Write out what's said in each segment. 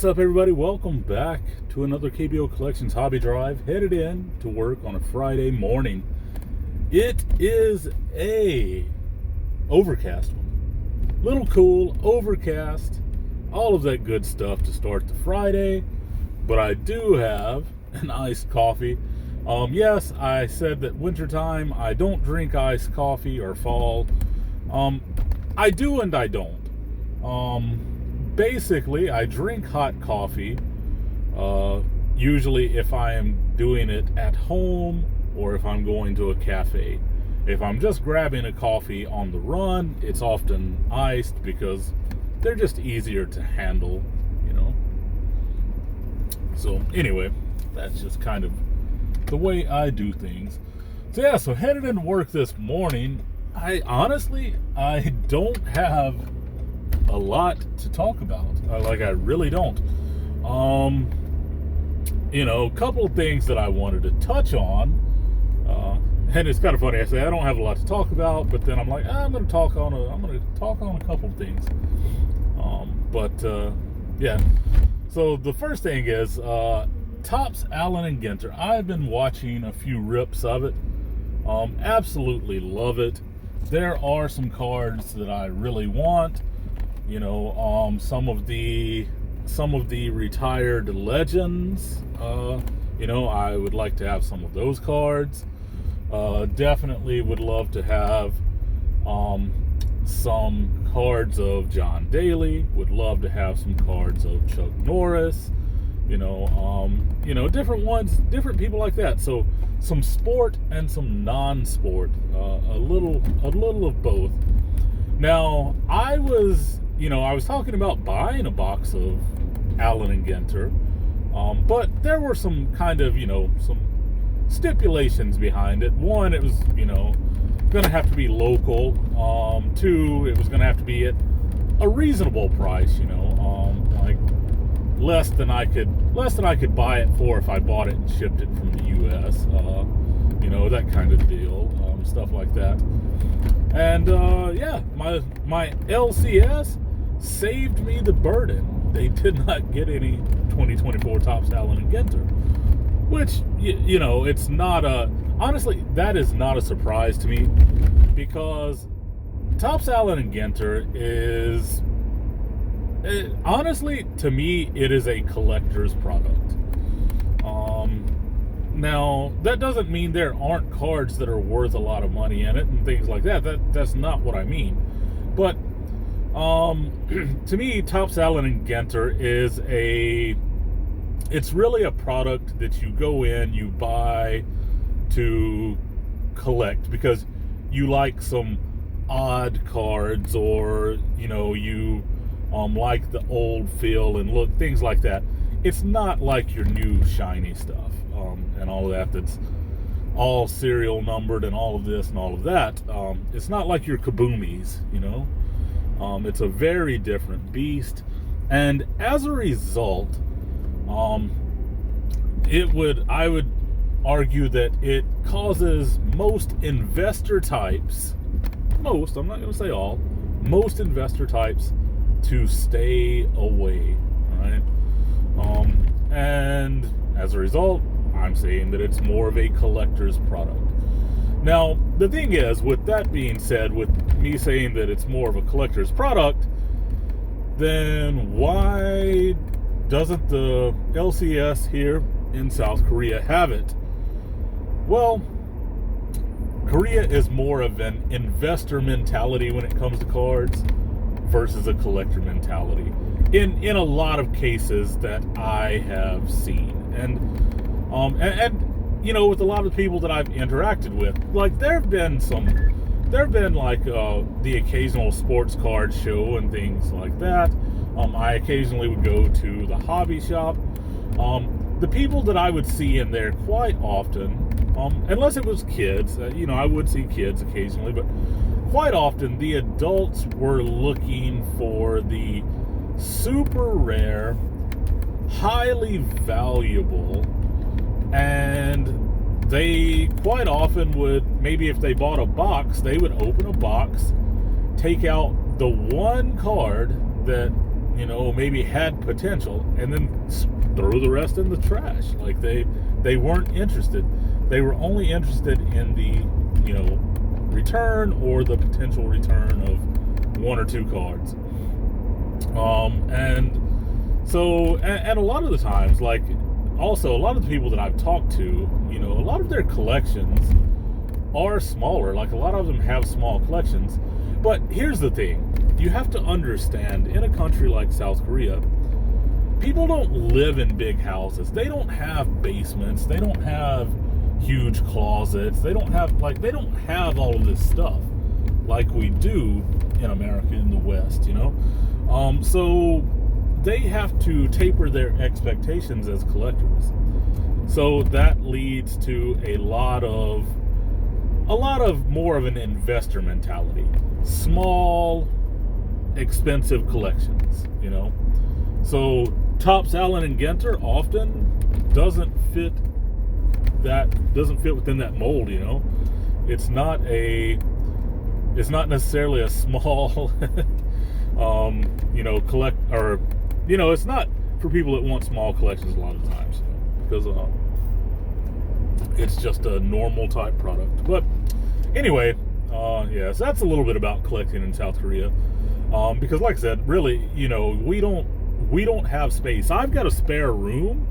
What's up, everybody? Welcome back to another KBO Collections Hobby Drive. Headed in to work on a Friday morning. It is a overcast one. Little cool, overcast, all of that good stuff to start the Friday. But I do have an iced coffee. Yes, I said that wintertime I don't drink iced coffee, or fall. I do and I don't. Basically, I drink hot coffee, usually if I am doing it at home or if I'm going to a cafe. If I'm just grabbing a coffee on the run, it's often iced because they're just easier to handle, you know. So anyway, that's just kind of the way I do things. So yeah, so headed into work this morning, I don't have a lot to talk about. I really don't. A couple of things that I wanted to touch on. And it's kind of funny. I say I don't have a lot to talk about, but then I'm like, I'm going to talk on a couple of things. Yeah. So the first thing is Topps Allen Ginter. I've been watching a few rips of it. Absolutely love it. There are some cards that I really want. Some of the retired legends, I would like to have some of those cards. Definitely would love to have some cards of John Daly. Would love to have some cards of Chuck Norris. Different ones, different people like that. So some sport and some non-sport, a little of both. Now, I was talking about buying a box of Allen Ginter, but there were some kind of, some stipulations behind it. One, it was, going to have to be local. Two, it was going to have to be at a reasonable price, like less than I could buy it for if I bought it and shipped it from the U.S., that kind of deal, stuff like that. And my LCS saved me the burden. They did not get any 2024 Topps Allen Ginter, which it's not honestly, that is not a surprise to me, because Topps Allen Ginter is honestly, to me, it is a collector's product. Now, that doesn't mean there aren't cards that are worth a lot of money in it and things like that. That's not what I mean. But to me, Topps Allen Ginter is it's really a product that you go in, you buy to collect because you like some odd cards, or you like the old feel and look, things like that. It's not like your new shiny stuff, and all of that that's all serial numbered and all of this and all of that. It's not like your kaboomies, It's a very different beast, and as a result, I would argue that it causes most investor types, I'm not going to say all, most investor types to stay away, right? And as a result, I'm saying that it's more of a collector's product. Now, the thing is, with that being said, with me saying that it's more of a collector's product, then why doesn't the LCS here in South Korea have it? Well, Korea is more of an investor mentality when it comes to cards versus a collector mentality in a lot of cases that I have seen. And with a lot of people that I've interacted with, like there have been like the occasional sports card show and things like that. I occasionally would go to the hobby shop. The people that I would see in there quite often, unless it was kids, I would see kids occasionally, but quite often the adults were looking for the super rare, highly valuable, and they quite often would, maybe if they bought a box, they would open a box, take out the one card that maybe had potential, and then throw the rest in the trash. Like they weren't interested. They were only interested in the, return or the potential return of one or two cards. And so, and a lot of the times, like, also a lot of the people that I've talked to, a lot of their collections are smaller. Like, a lot of them have small collections. But here's the thing. You have to understand, in a country like South Korea, people don't live in big houses. They don't have basements. They don't have huge closets. They don't have all of this stuff like we do in America, in the West, So they have to taper their expectations as collectors. So that leads to a lot of more of an investor mentality. Small, expensive collections, So Topps Allen Ginter often doesn't fit within that mold, It's not necessarily a small collect, or it's not for people that want small collections a lot of times, because it's just a normal type product. But anyway, so that's a little bit about collecting in South Korea, because like I said, really, we don't have space. I've got a spare room,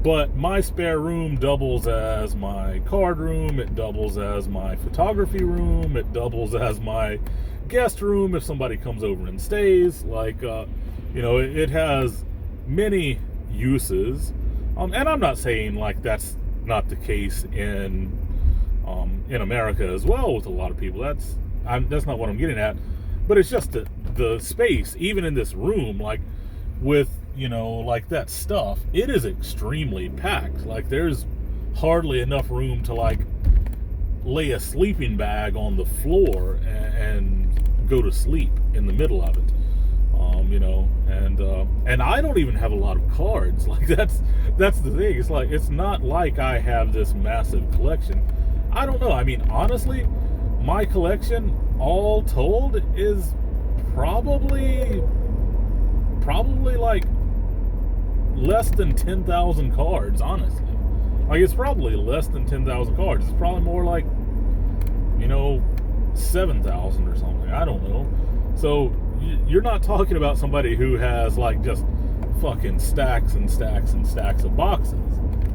but my spare room doubles as my card room. It doubles as my photography room. It doubles as my guest room if somebody comes over and stays. Like, it has many uses. And I'm not saying like that's not the case in America as well with a lot of people. That's not what I'm getting at. But it's just the space, even in this room, like with, like that stuff, it is extremely packed. Like, there's hardly enough room to like lay a sleeping bag on the floor and go to sleep in the middle of it. And I don't even have a lot of cards. Like, that's the thing. It's like, it's not like I have this massive collection. I don't know. I mean, honestly, my collection all told is probably like less than 10,000 cards, honestly. Like, it's probably less than 10,000 cards. It's probably more like, 7,000 or something. I don't know. So you're not talking about somebody who has like just fucking stacks and stacks and stacks of boxes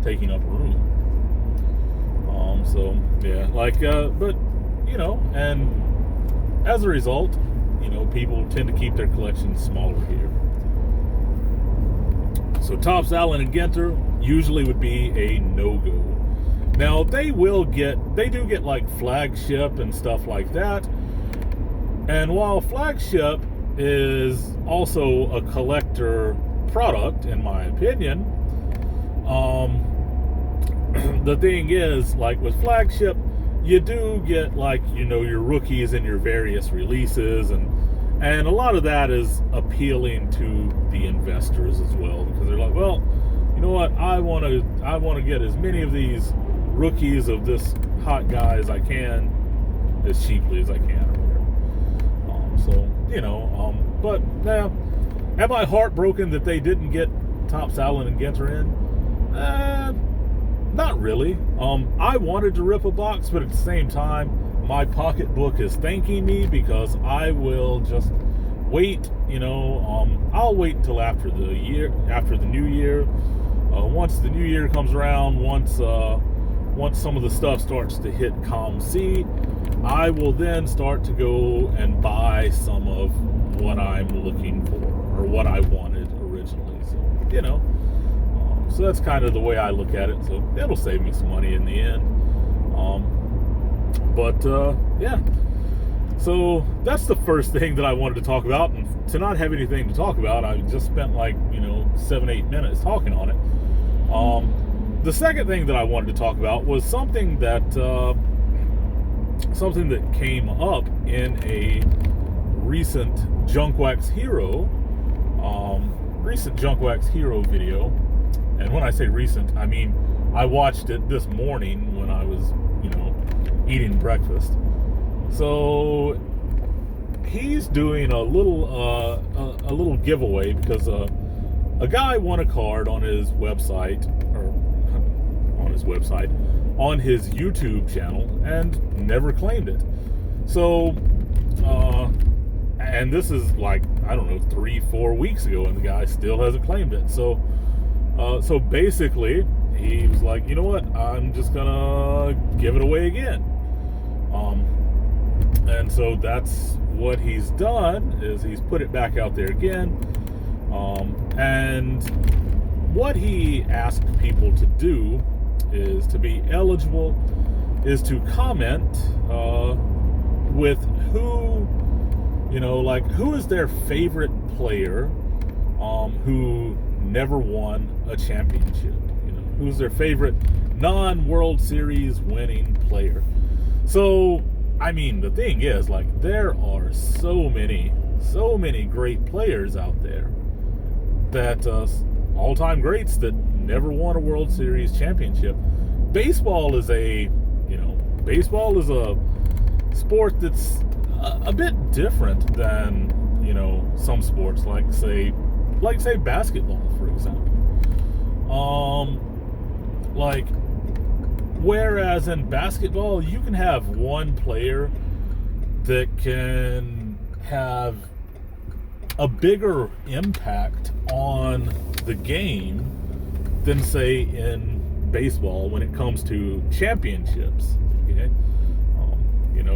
taking up room. So yeah, like, but and as a result, people tend to keep their collections smaller here. So Topps Allen Ginter usually would be a no-go. Now they do get like flagship and stuff like that. And while flagship is also a collector product, in my opinion, the thing is, like with flagship, you do get like, your rookies and your various releases, and a lot of that is appealing to the investors as well, because they're like, well, you know what, I want to get as many of these rookies of this hot guy as I can, as cheaply as I can, or whatever. But now, am I heartbroken that they didn't get Topps Allen Ginter in? Not really. I wanted to rip a box, but at the same time, my pocketbook is thanking me, because I will just wait. I'll wait until after the new year. Once the new year comes around, once some of the stuff starts to hit COM-C, I will then start to go and buy some of what I'm looking for, or what I wanted originally. So, so that's kind of the way I look at it. So it'll save me some money in the end. Yeah. So that's the first thing that I wanted to talk about. And to not have anything to talk about, I just spent like, 7-8 minutes talking on it. The second thing that I wanted to talk about was something that came up in a recent Junk Wax Hero video. And when I say recent, I mean I watched it this morning when I was, eating breakfast. So he's doing a little giveaway because a guy won a card on his website, on his YouTube channel, and never claimed it. So, and this is like, I don't know, 3-4 weeks ago, and the guy still hasn't claimed it. So basically, he was like, you know what, I'm just gonna give it away again. And so that's what he's done, is he's put it back out there again. And what he asked people to do is, to be eligible, is to comment with who, like, who is their favorite player who never won a championship. Who's their favorite non-World Series winning player. So, I mean, the thing is, like, there are so many great players out there that all-time greats that never won a World Series championship. Baseball is a sport that's a bit different than, some sports, like say basketball, for example. Like, whereas in basketball, you can have one player that can have a bigger impact on the game than, say, in baseball when it comes to championships. Okay,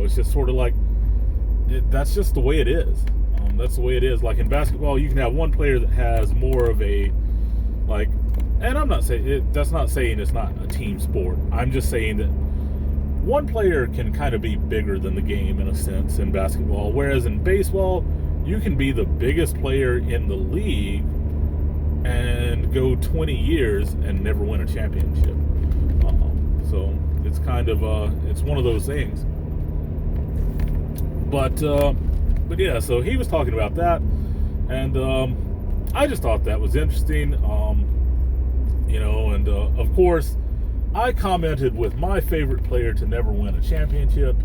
it's just sort of like that's just the way it is. That's the way it is. Like in basketball, you can have one player that has more of a, like, and I'm not saying that's not saying it's not a team sport. I'm just saying that one player can kind of be bigger than the game in a sense in basketball, whereas in baseball, you can be the biggest player in the league and go 20 years and never win a championship. So it's kind of it's one of those things. But yeah, so he was talking about that, and I just thought that was interesting. And of course, I commented with my favorite player to never win a championship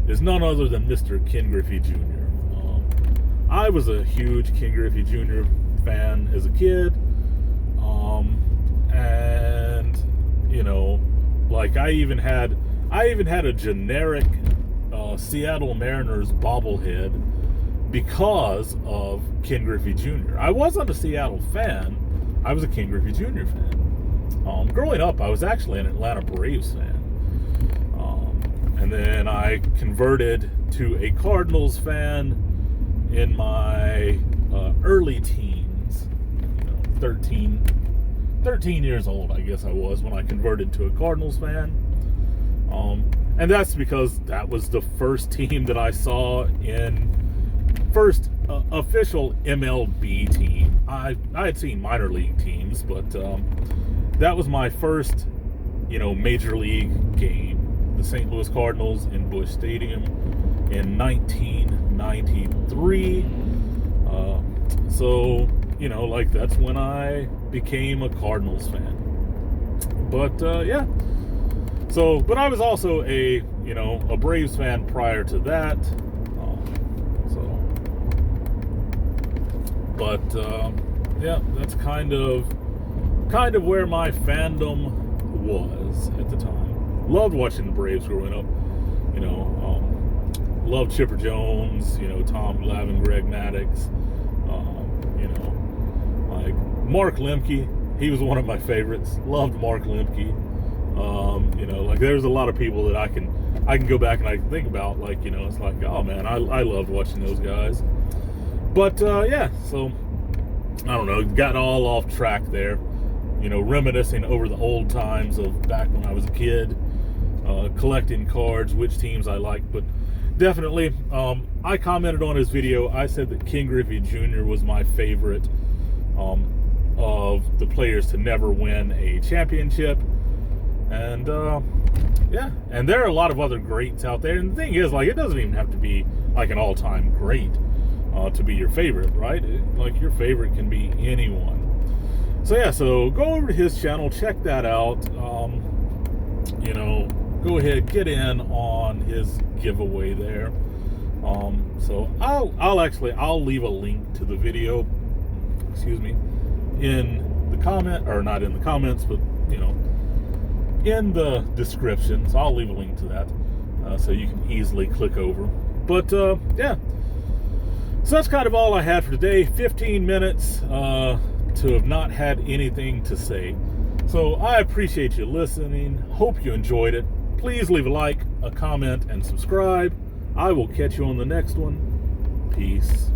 is none other than Mr. Ken Griffey Jr. I was a huge Ken Griffey Jr. fan as a kid, and like I even had a generic Seattle Mariners bobblehead because of Ken Griffey Jr. I wasn't a Seattle fan. I was a Ken Griffey Jr. fan. Growing up, I was actually an Atlanta Braves fan. And then I converted to a Cardinals fan in my early teens. 13 years old, I guess I was, when I converted to a Cardinals fan. And that's because that was the first team that I saw first official MLB team. I had seen minor league teams, but that was my first, major league game. The St. Louis Cardinals in Busch Stadium in 1993. So, like, that's when I became a Cardinals fan. But yeah. So, but I was also a Braves fan prior to that. But yeah, that's kind of where my fandom was at the time. Loved watching the Braves growing up. Loved Chipper Jones. Tom Glavine, Greg Maddux. Like Mark Lemke. He was one of my favorites. Loved Mark Lemke. Like there's a lot of people that I can go back and I can think about. Like, it's like, oh man, I loved watching those guys. But yeah, so I don't know, got all off track there, reminiscing over the old times of back when I was a kid, collecting cards, which teams I liked. But definitely, I commented on his video. I said that Ken Griffey Jr. was my favorite of the players to never win a championship. And yeah, and there are a lot of other greats out there. And the thing is, like, it doesn't even have to be like an all-time great to be your favorite, right? Like, your favorite can be anyone. So yeah, so go over to his channel, check that out. Go ahead, get in on his giveaway there. So I'll leave a link to the video, excuse me, in the comment, or not in the comments, but in the description. So I'll leave a link to that, so you can easily click over. But yeah, so that's kind of all I had for today. 15 minutes to have not had anything to say. So I appreciate you listening. Hope you enjoyed it. Please leave a like, a comment, and subscribe. I will catch you on the next one. Peace.